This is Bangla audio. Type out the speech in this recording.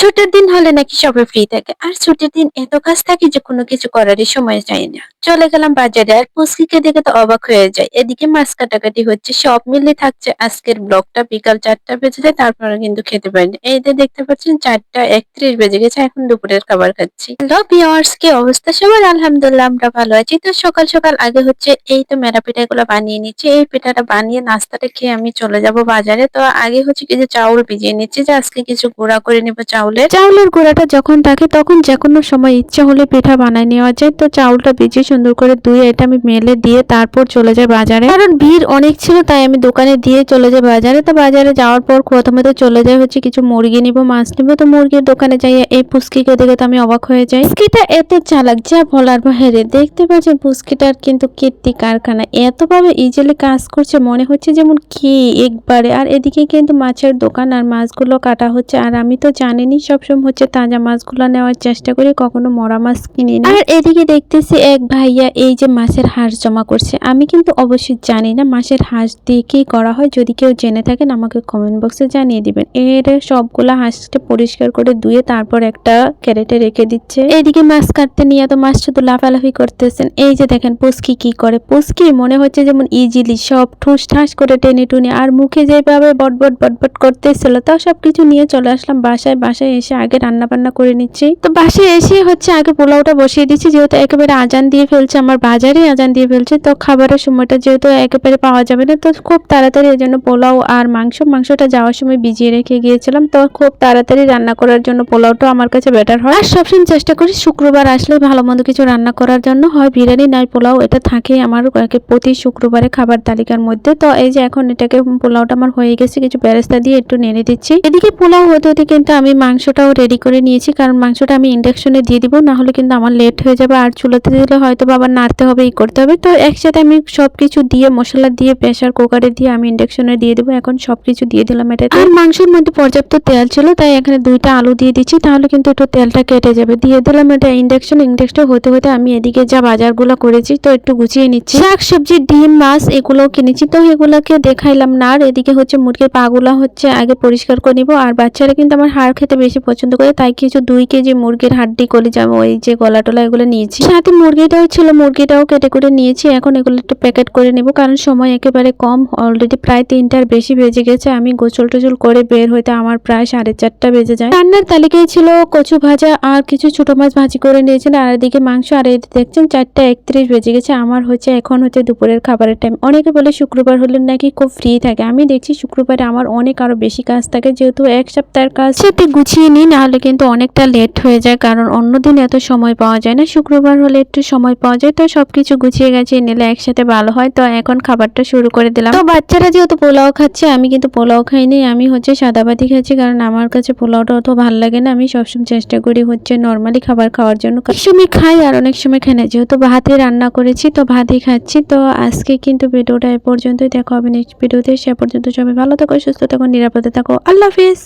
ছুটির দিন হলে নাকি সবাই ফ্রি থাকে, আর ছুটির দিন এত কাজ থাকে যে কোনো কিছু করারই সময় যায় না। চলে গেলাম বাজারে, আর পুচকিকে দেখে তো অবাক হয়ে যায়। এদিকে মাছ কাটাকাটি হচ্ছে, সব মিলে থাকছে আজকের ব্লগটা। বিকাল 4টা বেজে যায়, তারপরে কিন্তু খেতে পারিনি। এই যে দেখতে পাচ্ছেন 4টা 31 বেজে গেছে, এখন দুপুরের খাবার খাচ্ছি। হ্যালো ভিউয়ার্স, কি অবস্থা সবার? আলহামদুলিল্লাহ আমরা ভালো আছি। তো সকাল সকাল আগে হচ্ছে এই তো মেরা পিঠা গুলো বানিয়ে নিচ্ছি। এই পিঠাটা বানিয়ে নাস্তাটা খেয়ে আমি চলে যাব বাজারে। তো আগে হচ্ছে কিছু চাউল ভিজিয়ে নিচ্ছি, যে আজকে কিছু গুঁড়া করে নিব চাউলের গুঁড়াটা যখন থাকে তখন যে কোনো সময় ইচ্ছা হলে পিঠা বানায় নেওয়া যায়। তো চাউলটা ভিজিয়ে সুন্দর করে ধুয়ে এটা আমি মেলে দিয়ে তারপর চলে যাই বাজারে, কারণ ভিড় অনেক ছিল তাই আমি দোকানে দিয়ে চলে যাই বাজারে। তো বাজারে যাওয়ার পর প্রথমে তো চলে যাই হচ্ছে কিছু মুরগি নিব, মাছ নিব। তো মুরগির দোকানে যাই, এই পুচকিকে দেখে তো আমি অবাক হয়ে যাই। পুচকিটা এত চালাক যা বলার বাইরে। দেখতে পাচ্ছেন পুচকিটার কিন্তু কীর্তি কারখানা, এতভাবে ইজিলি কাজ করছে মনে হচ্ছে যেমন কি একবারে। আর এদিকে কিন্তু মাছের দোকান, আর মাছগুলো কাটা হচ্ছে। আর আমি তো জানেনই সবসময় হচ্ছে তাজা মাছগুলো নেওয়ার চেষ্টা করি, কখনো মরা মাছ কিনি না। আর এদিকে দেখতেছি এক ভাইয়া এই যে মাছের হাঁস জমা করছে। আমি কিন্তু অবশ্যই জানি না মাছের হাঁস দিয়ে কি করা হয়, যদি কেউ জেনে থাকেন আমাকে কমেন্ট বক্সে জানিয়ে দিবেন। এর সবগুলা হাঁসটা পরিষ্কার করে ধুয়ে তারপর একটা ক্যারেটে রেখে দিচ্ছে। এইদিকে মাছ কাটতে নিয়ে তো মাছ শুধু লাফালাফি করতেছেন। এই যে দেখেন পুচকি কি করে। পুচকি মনে হচ্ছে যেমন ইজিলি সব ঠুস ঠাস করে টেনে টুনে, আর মুখে যেভাবে বটবট বটবট করতেছিল। তাও সবকিছু নিয়ে চলে আসলাম বাসায় এসে আগে রান্না বান্না করে নিচ্ছি। তো বাসায় এসে হচ্ছে আগে পোলাওটা বসিয়ে দিচ্ছি, যেহেতু একেবারে আজান দিয়ে ফেলছে, আমার বাজারে আজান দিয়ে ফেলছে। তো খাবারের সময়টা যেহেতু একেবারে পাওয়া যাবে না, তো খুব তাড়াতাড়ি এই জন্য পোলাও আর মাংসটা যাওয়ার সময় ভিজিয়ে রেখে গিয়েছিলাম। তো খুব তাড়াতাড়ি রান্না করার জন্য পোলাওটা আমার কাছে বেটার হয়। আর সবসময় চেষ্টা করি শুক্রবার আসলে ভালো মন্দ কিছু রান্না করার জন্য, হয় বিরিয়ানি নয় পোলাও, এটা থাকে আমার প্রতি শুক্রবারে খাবার তালিকার মধ্যে। তো এই যে এখন এটাকে পোলাওটা আমার হয়ে গেছে, কিছু বেরেস্তা দিয়ে একটু নেড়ে দিচ্ছি। এদিকে পোলাও হতে হতে কিন্তু আমি মাংসটাও রেডি করে নিয়েছি, কারণ মাংসটা আমি ইন্ডাকশনে দিয়ে দিব, না হলে কিন্তু আমার লেট হয়ে যাবে। আর চুলাতে দিলে হয়তো আবার নাড়তে হবে, ই করতে হবে। তো একসাথে আমি সবকিছু দিয়ে মশলা দিয়ে প্রেসার কুকারে দিয়ে আমি ইন্ডাকশনে দিয়ে দেবো। এখন সবকিছু দিয়ে দিলাম এটা। আর মাংসের মধ্যে পর্যাপ্ত তেল ছিল, তাই এখানে 2টা আলু দিয়ে দিচ্ছি, তাহলে কিন্তু একটু তেলটা কেটে যাবে। দিয়ে দিলাম এটা ইন্ডাকশনে হতে হতে আমি এদিকে যা বাজারগুলো করেছি তো একটু গুছিয়ে নিচ্ছি। শাক সবজি ডিম মাছ এগুলো কিনেছি, তো এগুলোকে দেখাইলাম না। আর এদিকে হচ্ছে মুরগির পাগুলা হচ্ছে আগে পরিষ্কার করে নিব। আর বাচ্চারা কিন্তু আমার হাড় খেতে বেশি পছন্দ করে, তাই কিছু 2 কেজি মুরগির হাড্ডি কলিজা ওই যে গলা টলা এগুলো নিয়েছি। সাথে মুরগিটাও ছিল, মুরগিটাও কেটে করে নিয়েছি। এখন এগুলো একটু প্যাকেট করে নেব, কারণ সময় একেবারে কম। অলরেডি প্রায় 3টার বেশি বেজে গেছে। আমি গোসল টোসল করে বের হইতে আমার প্রায় 4:30 বেজে যায়। রান্নার তালিকায় ছিল কচু ভাজা আর কিছু ছোট মাছ ভাজি করে নিয়েছিলাম, আর এদিকে মাংস। আর এই দেখছেন 4টা 31 বেজে গেছে। আমার হচ্ছে এখন হচ্ছে দুপুরের খাবারের টাইম। অনেকে বলে শুক্রবার হলে নাকি খুব ফ্রি থাকে, আমি দেখছি শুক্রবারে আমার অনেক আরো বেশি কাজ থাকে, যেহেতু এক সপ্তাহের কাজ সাথে গুছিয়ে নিই, নাহলে কিন্তু অনেকটা লেট হয়ে যায়, কারণ অন্যদিন এত সময় পাওয়া যায় না। শুক্রবার হলে একটু সময় পাওয়া যায়। তো সবকিছু গুছিয়ে গেছিয়ে নিলে একসাথে ভালো হয়। তো এখন খাবারটা শুরু করে দিলাম। তো বাচ্চারা যেহেতু পোলাও খাচ্ছে, আমি কিন্তু পোলাও খাইনি, আমি হচ্ছে সাদা ভাতই খাচ্ছি, কারণ আমার কাছে পোলাওটা অত ভালো লাগে না। আমি সবসময় চেষ্টা করি হচ্ছে নর্মালি খাবার খাওয়ার জন্য। অনেক সময় খাই আর অনেক সময় খাই না, যেহেতু ভাতে রান্না করেছি তো ভাতই খাচ্ছি। তো আজকে কিন্তু ভিডিওটা এ পর্যন্তই, দেখা হবে নেক্সট ভিডিওতে। সে পর্যন্ত সবাই ভালো থাকো, সুস্থ থাকো, নিরাপদে থাকো। আল্লাহ হাফিজ।